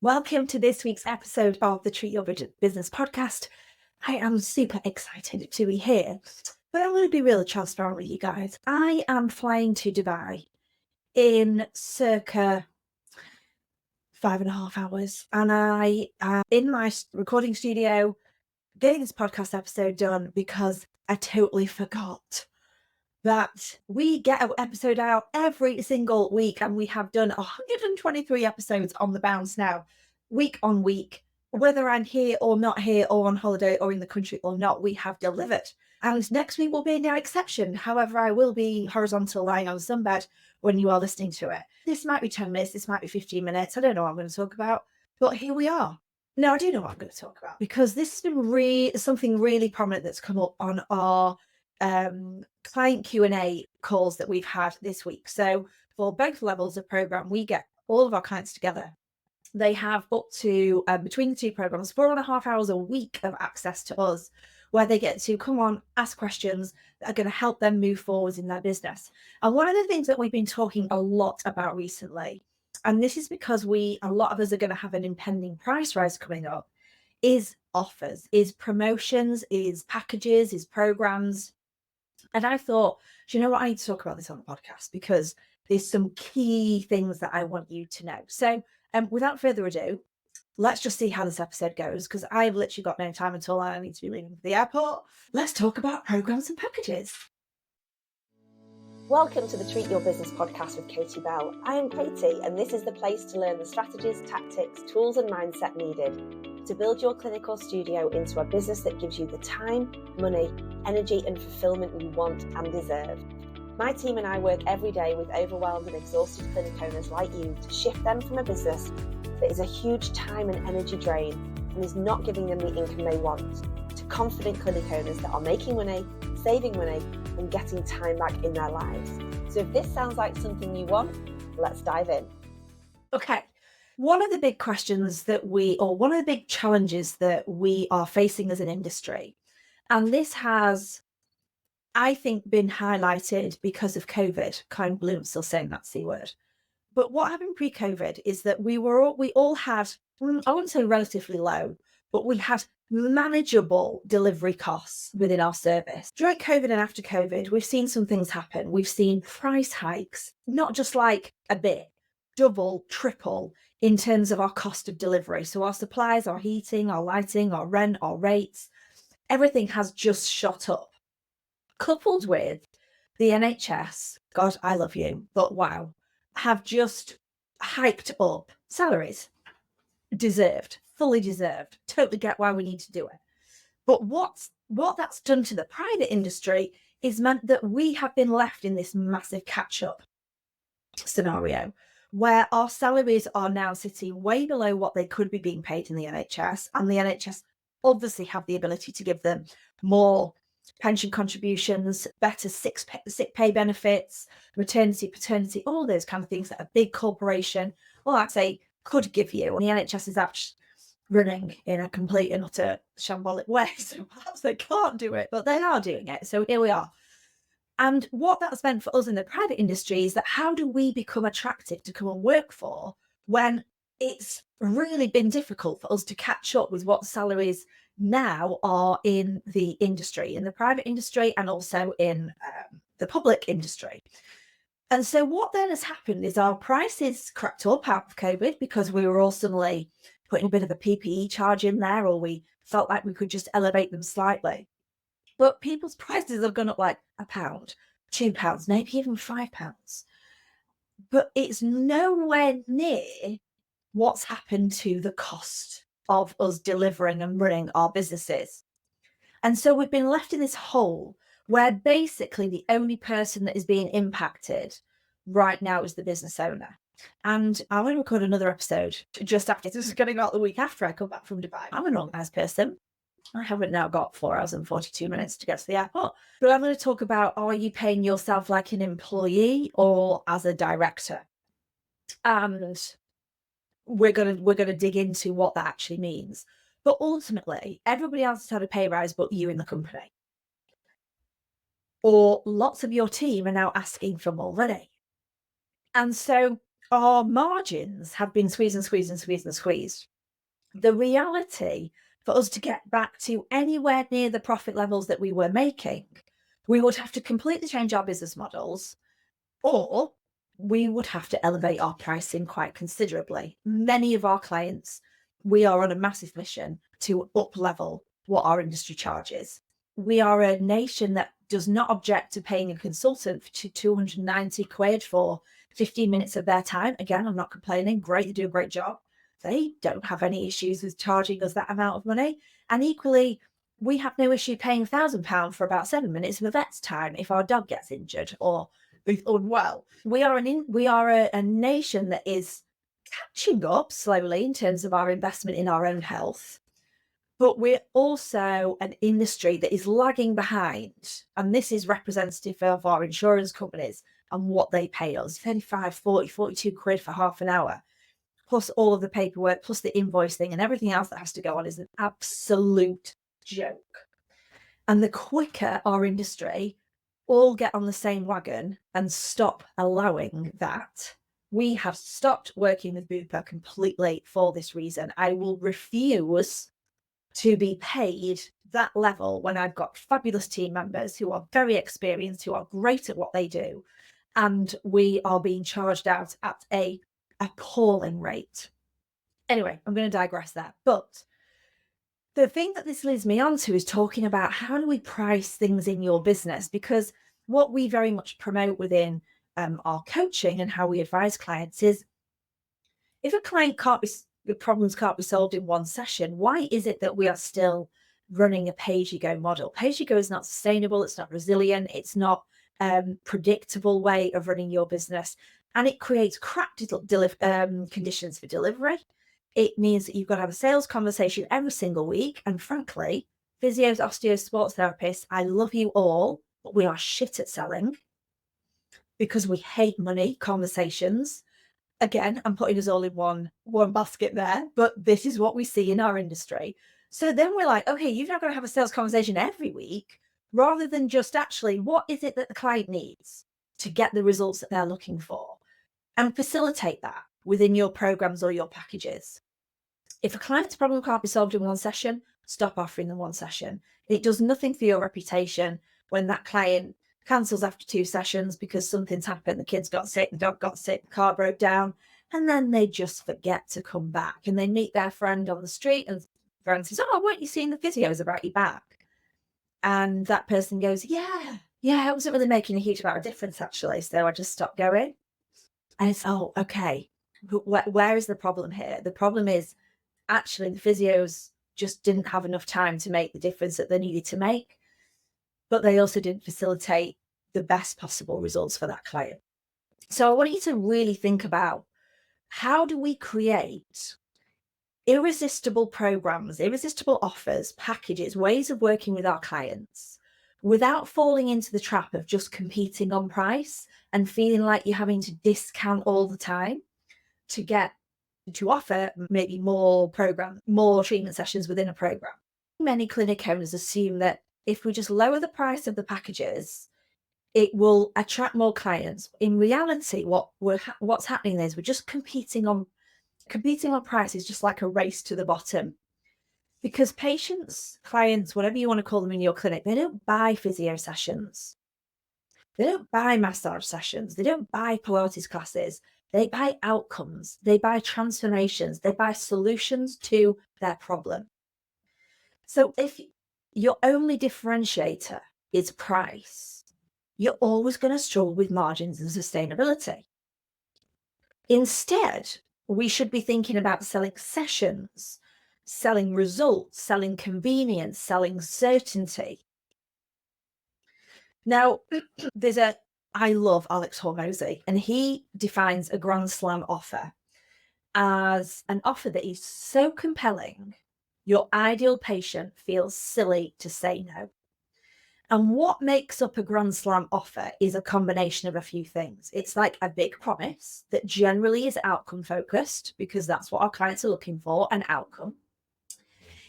Welcome to this week's episode of the Treat Your Business podcast. I am super excited to be here, but I'm going to be really transparent with you guys. I am flying to Dubai in circa 5.5 hours, and I am in my recording studio getting this podcast episode done because I totally forgot that we get an episode out every single week, and we have done 123 episodes on the bounce now, week on week. Whether I'm here or not here, or on holiday, or in the country or not, we have delivered. And next week will be no exception. However, I will be horizontal lying on sunbed when you are listening to it. This might be 10 minutes, this might be 15 minutes. I don't know what I'm going to talk about, but here we are. Now, I do know what I'm going to talk about because this has been something really prominent that's come up on our client Q&A calls that we've had this week. So for both levels of program, we get all of our clients together. They have up to, between the two programs, 4.5 hours a week of access to us, where they get to come on, ask questions that are going to help them move forwards in their business. And one of the things that we've been talking a lot about recently, and this is because a lot of us are going to have an impending price rise coming up, is offers, is promotions, is packages, is programs. And I thought, do you know what? I need to talk about this on the podcast because there's some key things that I want you to know. So without further ado, let's just see how this episode goes because I've literally got no time at all. I need to be leaving for the airport. Let's talk about programs and packages. Welcome to the Treat Your Business podcast with Katie Bell. I am Katie, and this is the place to learn the strategies, tactics, tools, and mindset needed to build your clinical studio into a business that gives you the time, money, energy, and fulfillment you want and deserve. My team and I work every day with overwhelmed and exhausted clinic owners like you to shift them from a business that is a huge time and energy drain and is not giving them the income they want, to confident clinic owners that are making money, saving money, and getting time back in their lives. So if this sounds like something you want, let's dive in. Okay. One of the big questions one of the big challenges that we are facing as an industry, and this has, I think, been highlighted because of COVID. Kind of still saying that C word. But what happened pre-COVID is that we all had, I wouldn't say relatively low, but we had manageable delivery costs within our service. During COVID and after COVID, we've seen some things happen. We've seen price hikes, not just like a bit, double, triple in terms of our cost of delivery. So our supplies, our heating, our lighting, our rent, our rates, everything has just shot up. Coupled with the NHS, God, I love you, but wow, have just hyped up salaries. Deserved, fully deserved. Totally get why we need to do it. But what that's done to the private industry is meant that we have been left in this massive catch-up scenario where our salaries are now sitting way below what they could be being paid in the NHS, and the NHS obviously have the ability to give them more pension contributions, better sick pay benefits, maternity, paternity, all those kind of things that a big corporation, well, I'd say, could give you. And the NHS is actually running in a complete and utter shambolic way, so perhaps they can't do it, but they are doing it. So here we are. And what that's meant for us in the private industry is that how do we become attractive to come and work for when it's really been difficult for us to catch up with what salaries now are in the industry, in the private industry, and also in the public industry. And so what then has happened is our prices crept up out of COVID because we were all suddenly putting a bit of a PPE charge in there, or we felt like we could just elevate them slightly. But people's prices have gone up like £1, £2, maybe even £5. But it's nowhere near what's happened to the cost of us delivering and running our businesses. And so we've been left in this hole where basically the only person that is being impacted right now is the business owner. And I want to record another episode just after. This is getting out the week after I come back from Dubai. I'm an organised person. I haven't now got 4 hours and 42 minutes to get to the airport. But I'm going to talk about, are you paying yourself like an employee or as a director? And we're going to dig into what that actually means. But ultimately, everybody else has had a pay rise but you in the company. Or lots of your team are now asking for more money. And so our margins have been squeezed and squeezed and squeezed and squeezed. The reality for us to get back to anywhere near the profit levels that we were making, we would have to completely change our business models, or we would have to elevate our pricing quite considerably. Many of our clients, we are on a massive mission to up level what our industry charges. We are a nation that does not object to paying a consultant for 290 quid for 15 minutes of their time. Again, I'm not complaining. Great, they do a great job. They don't have any issues with charging us that amount of money. And equally, we have no issue paying £1,000 for about 7 minutes of a vet's time if our dog gets injured or is unwell. We are a nation that is catching up slowly in terms of our investment in our own health, but we're also an industry that is lagging behind. And this is representative of our insurance companies and what they pay us: 35, 40, 42 quid for half an hour, plus all of the paperwork, plus the invoicing and everything else that has to go on, is an absolute joke. And the quicker our industry all get on the same wagon and stop allowing that, we have stopped working with Bupa completely for this reason. I will refuse to be paid that level when I've got fabulous team members who are very experienced, who are great at what they do, and we are being charged out at a appalling rate. Anyway, I'm going to digress there. But the thing that this leads me on to is talking about how do we price things in your business? Because what we very much promote within our coaching and how we advise clients is, if a client the problems can't be solved in one session, why is it that we are still running a pay-as-you-go model? Pay-as-you-go is not sustainable, it's not resilient, it's not predictable way of running your business, and it creates crap conditions for delivery. It means that you've got to have a sales conversation every single week, and frankly, physios, osteos, sports therapists, I love you all, but we are shit at selling because we hate money conversations. Again, I'm putting us all in one basket there, but this is what we see in our industry. So then we're like, okay, you've now got to have a sales conversation every week, rather than just actually, what is it that the client needs to get the results that they're looking for, and facilitate that within your programs or your packages. If a client's problem can't be solved in one session, stop offering them one session. It does nothing for your reputation when that client cancels after 2 sessions because something's happened. The kids got sick, the dog got sick, the car broke down, and then they just forget to come back. And they meet their friend on the street, and friend says, "Oh, weren't you seeing the physios about your back?" And that person goes, yeah, it wasn't really making a huge amount of difference, actually. So I just stopped going. And it's, oh, okay. Where is the problem here? The problem is, actually, the physios just didn't have enough time to make the difference that they needed to make, but they also didn't facilitate the best possible results for that client. So I want you to really think about, how do we create irresistible programs, irresistible offers, packages, ways of working with our clients without falling into the trap of just competing on price and feeling like you're having to discount all the time to offer maybe more treatment sessions within a program. Many clinic owners assume that if we just lower the price of the packages, it will attract more clients. In reality, what's happening is we're just competing on price. Is just like a race to the bottom, because patients, clients, whatever you want to call them in your clinic, they don't buy physio sessions. They don't buy massage sessions. They don't buy Pilates classes. They buy outcomes. They buy transformations. They buy solutions to their problem. So if your only differentiator is price, you're always going to struggle with margins and sustainability. Instead, we should be thinking about selling sessions, selling results, selling convenience, selling certainty. Now, I love Alex Hormozy, and he defines a Grand Slam offer as an offer that is so compelling, your ideal patient feels silly to say no. And what makes up a Grand Slam offer is a combination of a few things. It's like a big promise that generally is outcome focused, because that's what our clients are looking for, an outcome.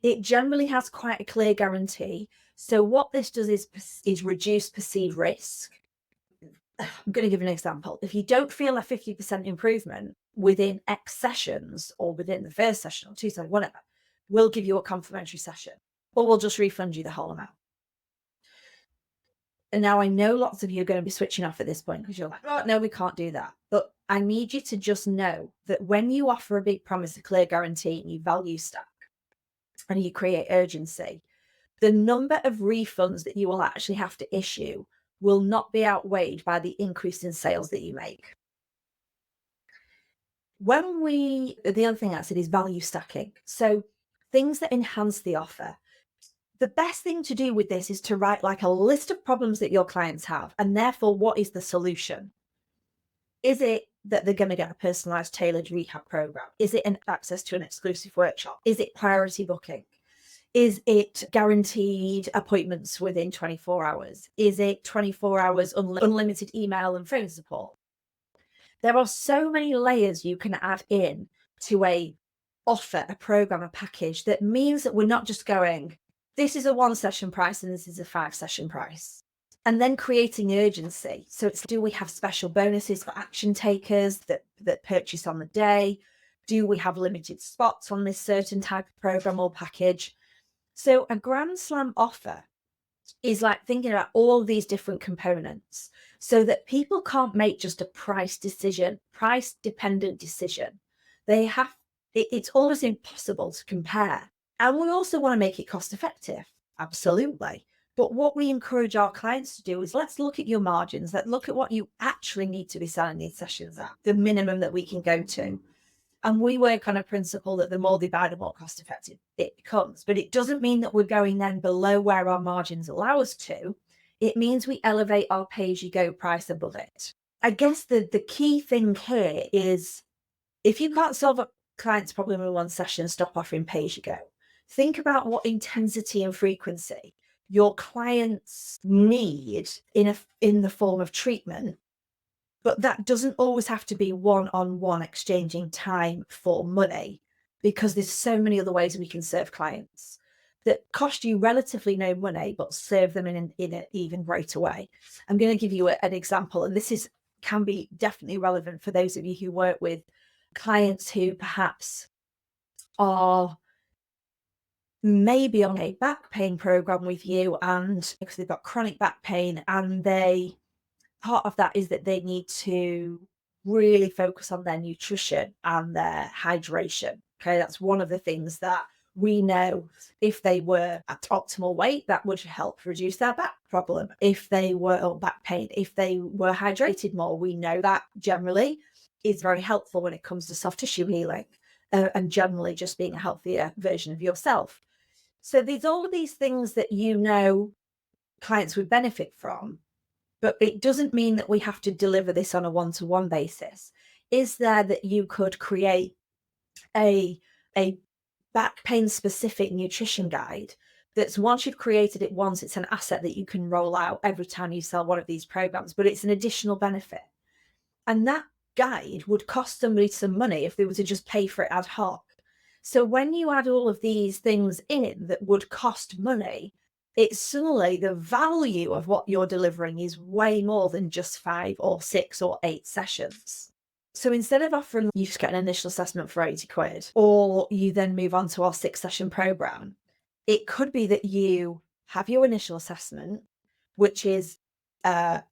It generally has quite a clear guarantee. So what this does is reduce perceived risk. I'm going to give an example. If you don't feel a 50% improvement within X sessions or within the first session or two sessions, whatever, we'll give you a complimentary session or we'll just refund you the whole amount. And now I know lots of you are going to be switching off at this point because you're like, oh, no, we can't do that. But I need you to just know that when you offer a big promise, a clear guarantee, and you value stack and you create urgency, the number of refunds that you will actually have to issue will not be outweighed by the increase in sales that you make. The other thing I said is value stacking. So things that enhance the offer. The best thing to do with this is to write like a list of problems that your clients have, and therefore, what is the solution? Is it that they're going to get a personalized, tailored rehab program? Is it an access to an exclusive workshop? Is it priority booking? Is it guaranteed appointments within 24 hours? Is it 24 hours unlimited email and phone support? There are so many layers you can add in to a offer, a program, a package that means that we're not just going, this is a 1 session price and this is a 5 session price. And then creating urgency. So it's, do we have special bonuses for action takers that purchase on the day? Do we have limited spots on this certain type of program or package? So a Grand Slam offer is like thinking about all these different components so that people can't make just a price dependent decision. It's almost impossible to compare. And we also want to make it cost effective. Absolutely. But what we encourage our clients to do is, let's look at your margins. Let's look at what you actually need to be selling these sessions at, the minimum that we can go to. And we work on a principle that the more they buy, the more cost effective it becomes. But it doesn't mean that we're going then below where our margins allow us to. It means we elevate our pay-as-you-go price above it. I guess the key thing here is, if you can't solve a client's problem in 1 session, stop offering pay-as-you-go. Think about what intensity and frequency your clients need in the form of treatment. But that doesn't always have to be one-on-one exchanging time for money, because there's so many other ways we can serve clients that cost you relatively no money, but serve them in an even greater way. I'm going to give you an example, and this can be definitely relevant for those of you who work with clients who perhaps are maybe on a back pain program with you, and because they've got chronic back pain, and part of that is that they need to really focus on their nutrition and their hydration. Okay, that's one of the things that we know, if they were at optimal weight, that would help reduce their back problem. If they were back pain, if they were hydrated more, we know that generally is very helpful when it comes to soft tissue healing and generally just being a healthier version of yourself. So there's all of these things that clients would benefit from. But it doesn't mean that we have to deliver this on a one-to-one basis. Is there that you could create a back pain specific nutrition guide that's, once you've created it once, it's an asset that you can roll out every time you sell one of these programs, but it's an additional benefit. And that guide would cost somebody some money if they were to just pay for it ad hoc. So when you add all of these things in that would cost money, it's suddenly the value of what you're delivering is way more than just 5 or 6 or 8 sessions. So instead of offering, you just get an initial assessment for 80 quid, or you then move on to our 6-session program, it could be that you have your initial assessment, which is a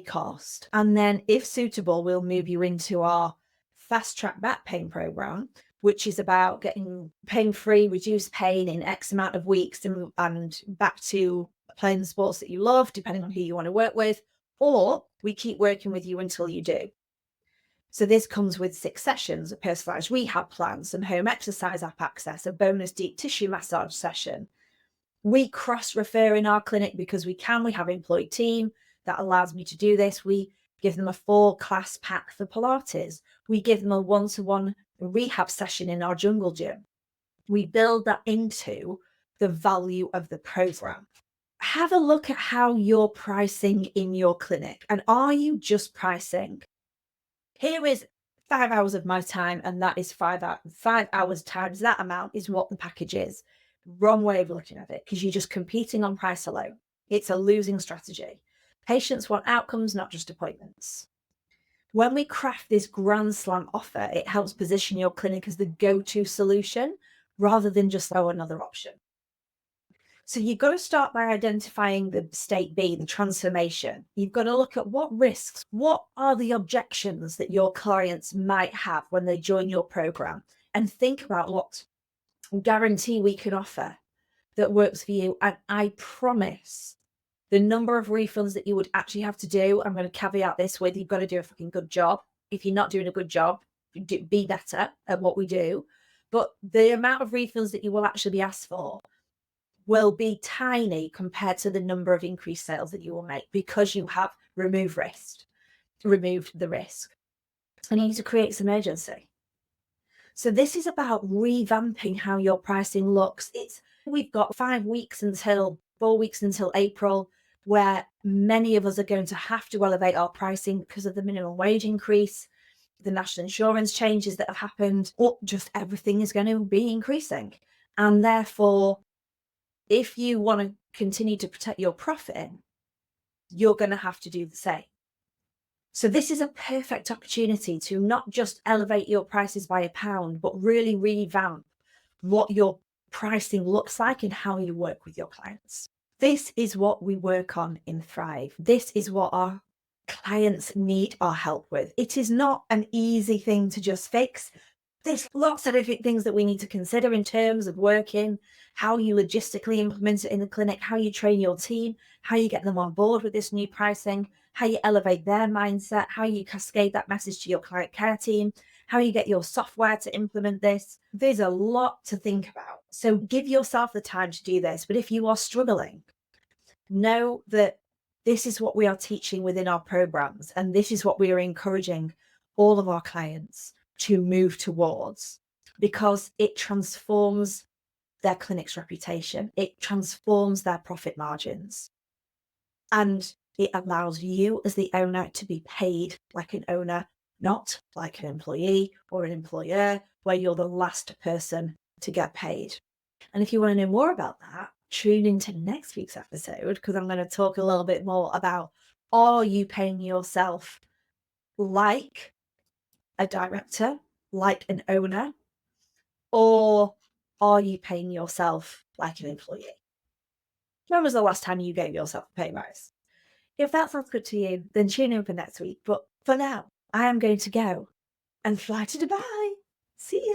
cost. And then if suitable, we'll move you into our fast track back pain program, which is about getting pain-free, reduced pain in X amount of weeks and back to playing the sports that you love, depending on who you want to work with, or we keep working with you until you do. So this comes with 6 sessions, a personalized rehab plan, some home exercise app access, a bonus deep tissue massage session. We cross-refer in our clinic because we can. We have an employed team that allows me to do this. We give them a 4-class pack for Pilates. We give them a 1-to-1 rehab session in our jungle gym. We build that into the value of the program. Have a look at how you're pricing in your clinic. And are you just pricing, here is 5 hours of my time, and that is 5 hours times that amount is what the package is? Wrong way of looking at it, because you're just competing on price alone. It's a losing strategy. Patients want outcomes, not just appointments. When we craft this grand slam offer, it helps position your clinic as the go-to solution rather than just another option. So you've got to start by identifying the state B, the transformation. You've got to look at what risks, what are the objections that your clients might have when they join your program, and think about what guarantee we can offer that works for you. And I promise the number of refunds that you would actually have to do, I'm going to caveat this with, you've got to do a fucking good job. If you're not doing a good job, be better at what we do. But the amount of refunds that you will actually be asked for will be tiny compared to the number of increased sales that you will make because you have removed the risk. And you need to create some urgency. So this is about revamping how your pricing looks. We've got 4 weeks until April, where many of us are going to have to elevate our pricing because of the minimum wage increase, the national insurance changes that have happened, or just everything is going to be increasing. And therefore, if you want to continue to protect your profit, you're going to have to do the same. So this is a perfect opportunity to not just elevate your prices by £1, but really revamp what your pricing looks like and how you work with your clients. This is what we work on in Thrive. This is what our clients need our help with. It is not an easy thing to just fix. There's lots of different things that we need to consider in terms of working, how you logistically implement it in the clinic, how you train your team, how you get them on board with this new pricing, how you elevate their mindset, how you cascade that message to your client care team, how you get your software to implement this. There's a lot to think about. So give yourself the time to do this. But if you are struggling, know that this is what we are teaching within our programs, and this is what we are encouraging all of our clients to move towards, because it transforms their clinic's reputation, it transforms their profit margins, and it allows you as the owner to be paid like an owner, not like an employee or an employer, where you're the last person to get paid. And if you want to know more about that, tune into next week's episode, because I'm going to talk a little bit more about, are you paying yourself like a director, like an owner, or are you paying yourself like an employee? When was the last time you gave yourself a pay rise? If that sounds good to you, then tune in for next week. But for now, I am going to go and fly to Dubai. See ya.